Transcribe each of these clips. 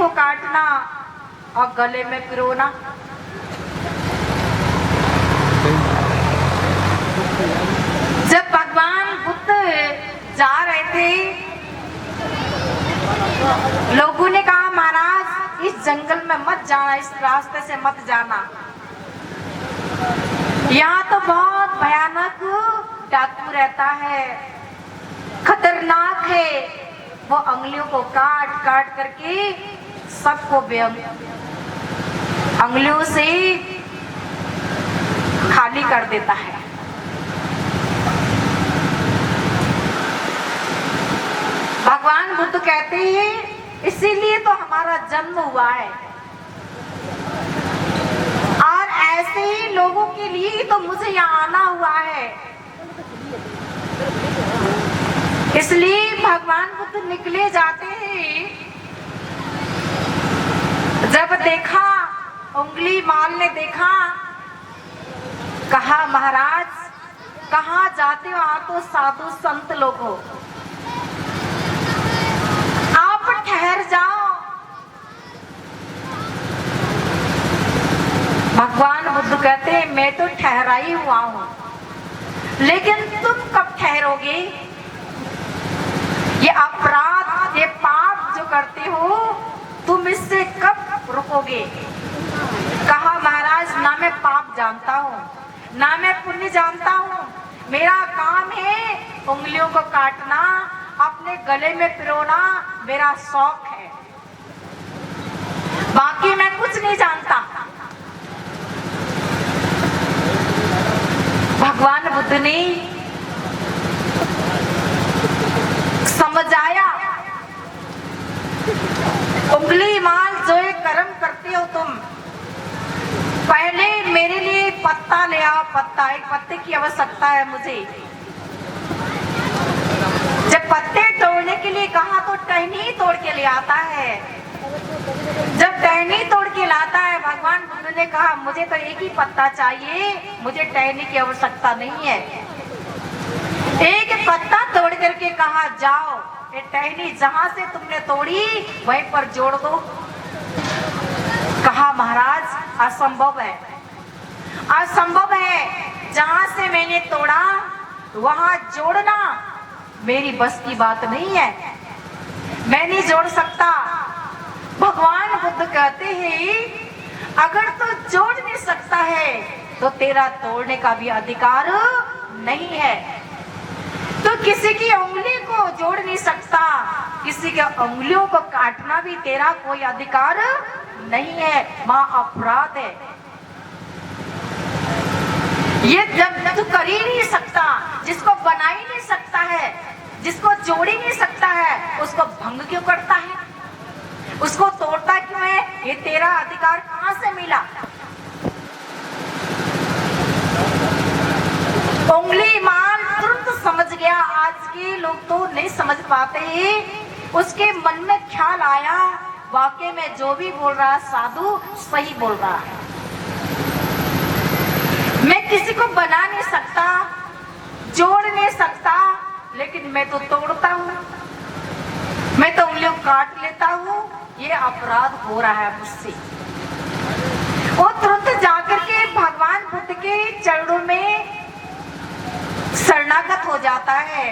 को काटना और गले में पिरोना। जब भगवान बुद्ध जा रहे थे, लोगों ने कहा महाराज इस जंगल में मत जाना, इस रास्ते से मत जाना, यहाँ तो बहुत भयानक डाकू रहता है, खतरनाक है। वो अंगुलियों को काट काट करके सबको अंगुलियों से खाली कर देता है। भगवान बुद्ध कहते हैं इसीलिए तो हमारा जन्म हुआ है, और ऐसे ही लोगों के लिए तो मुझे यहाँ आना हुआ है। इसलिए भगवान बुद्ध निकले जाते हैं। जब देखा, उंगली माल ने देखा, कहा महाराज कहाँ जाते हो, आप तो साधु संत लोग हो, आप ठहर जाओ। भगवान बुद्ध कहते हैं मैं तो ठहरा ही हुआ हूं, लेकिन तुम कब ठहरोगे? ये अपराध, ये पाप जो करते हो, तुम इससे कब रुकोगे? कहा महाराज ना मैं पाप जानता हूँ, ना मैं पुण्य जानता हूँ, मेरा काम है उंगलियों को काटना, अपने गले में पिरोना मेरा शौक है, बाकी मैं कुछ नहीं जानता। भगवान बुद्ध ने समझ आया, उंगली माल जो ये कर्म करते हो तुम, पहले मेरे लिए पत्ता ले आओ, पत्ता, एक पत्ते की आवश्यकता है मुझे। जब पत्ते तोड़ने के लिए कहा तो टहनी ही तोड़ के ले आता है। जब टहनी तोड़ के लाता है, भगवान बुद्ध ने कहा मुझे तो एक ही पत्ता चाहिए, मुझे टहनी की आवश्यकता नहीं है। एक पत्ता तोड़ करके कहा जाओ, ये टहनी जहां से तुमने तोड़ी वहीं पर जोड़ दो। कहा महाराज असंभव है, असंभव है, जहां से मैंने तोड़ा वहां जोड़ना मेरी बस की बात नहीं है, मैं नहीं जोड़ सकता। भगवान बुद्ध कहते हैं अगर तू जोड़ नहीं सकता है तो तेरा तोड़ने का भी अधिकार नहीं है। तो किसी की उंगली को जोड़ नहीं सकता, किसी के उंगलियों को काटना भी तेरा कोई अधिकार नहीं है, मां अपराध है। ये जब तू कर ही नहीं सकता, जिसको बना ही नहीं सकता है, जिसको जोड़ ही नहीं सकता है, उसको भंग क्यों करता है, उसको तोड़ता क्यों है? ये तेरा अधिकार कहां से मिला? उंगली माल तुरंत समझ गया, आज के लोग तो नहीं समझ पाते। उसके मन में ख्याल आया वाकई में जो भी बोल रहा है साधु सही बोल रहा है, मैं किसी को बना नहीं सकता, जोड़ नहीं सकता, लेकिन मैं तो तोड़ता हूँ, मैं तो उंगलियों काट लेता हूँ, ये अपराध हो रहा है मुझसे। वो तुरंत जाकर के भगवान बुद्ध के चरणों में शरणागत हो जाता है,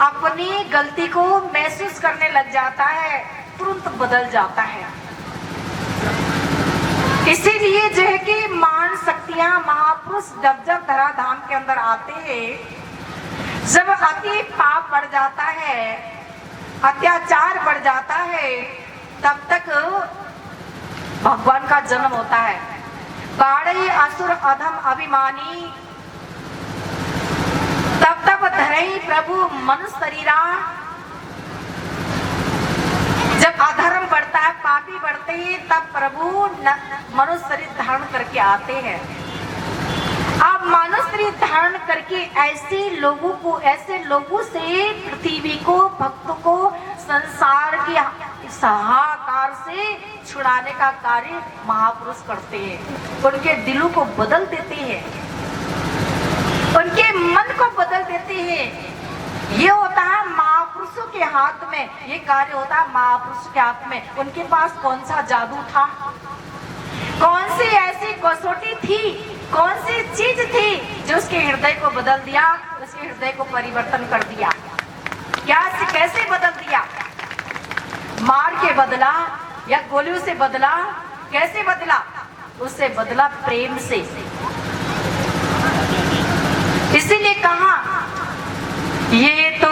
अपनी गलती को महसूस करने लग जाता है, तुरंत बदल जाता है। इसीलिए जो है कि महान शक्तियां, महापुरुष जब जब धराधाम के अंदर आते हैं, जब अति पाप बढ़ जाता है, अत्याचार बढ़ जाता है, तब तक भगवान का जन्म होता है। बाड़े असुर अधम अभिमानी, तब तब धरई प्रभु मनुष्य शरीरा। जब अधर्म बढ़ता है, पापी बढ़ते हैं, तब प्रभु मनुष्य शरीर धारण करके आते हैं। अब मनुष्य शरीर धारण करके ऐसे लोगों से पृथ्वी को, भक्तों को संसार के हाहाकार से छुड़ाने का कार्य महापुरुष करते हैं। उनके दिलों को बदल देते हैं, उनके मन को बदल देते हैं। ये होता है महापुरुषों के हाथ में ये कार्य होता, महापुरुष के हाथ में। उनके पास कौन सा जादू था, कौन सी ऐसी कसौटी थी, कौन सी चीज थी जो उसके हृदय को बदल दिया, उसके हृदय को परिवर्तन कर दिया? क्या कैसे बदल दिया? मार के बदला या गोलियों से बदला? कैसे बदला? उससे बदला प्रेम से। इसीलिए कहा ये तो